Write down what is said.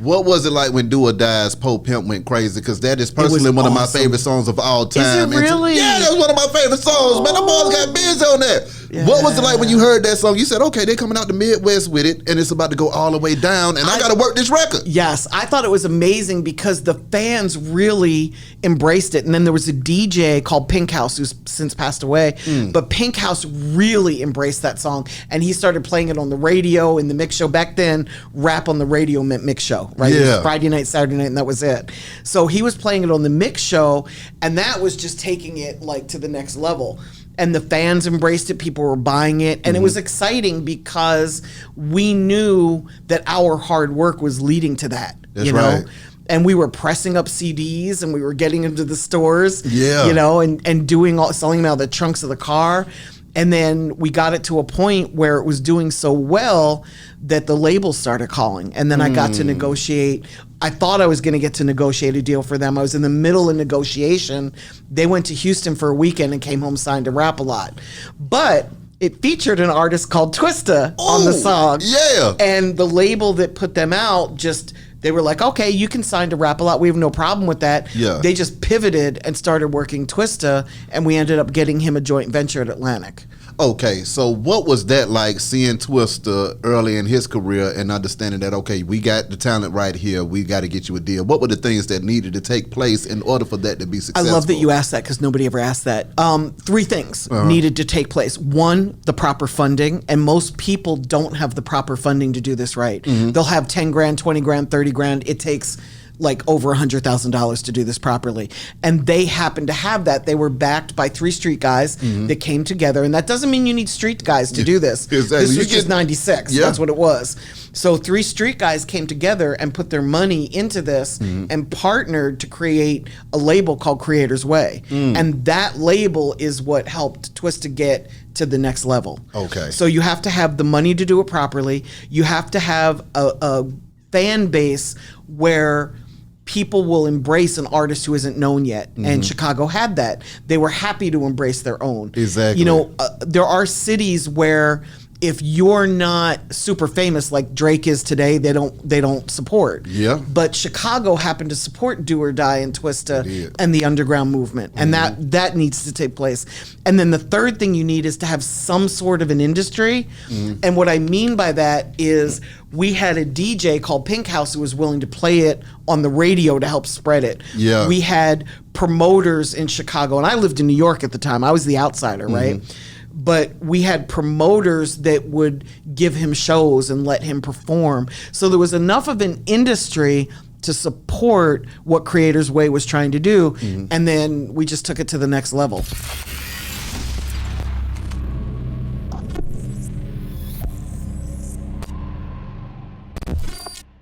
What was it like when Do or Die's Po Pimp went crazy? Because that is personally one of my favorite songs of all time. Is it really? Yeah, that's one of my favorite songs, man. The boys got biz on that. Yeah. What was it like when you heard that song? You said, okay, they're coming out the Midwest with it, and it's about to go all the way down, and I got to work this record. Yes, I thought it was amazing because the fans really embraced it. And then there was a DJ called Pink House who's since passed away, but Pink House really embraced that song, and he started playing it on the radio in the mix show. Back then, rap on the radio meant mix show, right? Yeah. It was Friday night, Saturday night, and that was it. So he was playing it on the mix show, and that was just taking it like to the next level. And the fans embraced it. People were buying it. And it was exciting because we knew that our hard work was leading to that. That's right. And we were pressing up CDs and we were getting into the stores, Yeah. and selling them out of the trunks of the car. And then we got it to a point where it was doing so well that the labels started calling. And then I got to negotiate. I thought I was going to get to negotiate a deal for them. I was in the middle of negotiation. They went to Houston for a weekend and came home, signed to Rap-A-Lot. But it featured an artist called Twista on the song. Yeah. And the label that put them out they were like, okay, you can sign to Rap-A-Lot. We have no problem with that. Yeah. They just pivoted and started working Twista, and we ended up getting him a joint venture at Atlantic. Okay, so what was that like seeing Twista early in his career and understanding that, okay, we got the talent right here, we got to get you a deal? What were the things that needed to take place in order for that to be successful? I love that you asked that because nobody ever asked that. 3 things needed to take place. 1, the proper funding, and most people don't have the proper funding to do this right. They'll have 10 grand, 20 grand, 30 grand. It takes like over $100,000 to do this properly. And they happened to have that. They were backed by 3 street guys that came together. And that doesn't mean you need street guys to do this. Exactly. This was just 96. Yeah. That's what it was. So 3 street guys came together and put their money into this and partnered to create a label called Creator's Way. And that label is what helped Twista get to the next level. Okay. So you have to have the money to do it properly. You have to have a fan base where people will embrace an artist who isn't known yet. And Chicago had that. They were happy to embrace their own. Exactly. There are cities where if you're not super famous like Drake is today, they don't support. Yeah. But Chicago happened to support Do or Die and Twista and the underground movement. And that needs to take place. And then the third thing you need is to have some sort of an industry. And what I mean by that is we had a DJ called Pink House who was willing to play it on the radio to help spread it. Yeah. We had promoters in Chicago, and I lived in New York at the time. I was the outsider, right? But we had promoters that would give him shows and let him perform. So there was enough of an industry to support what Creator's Way was trying to do. And then we just took it to the next level.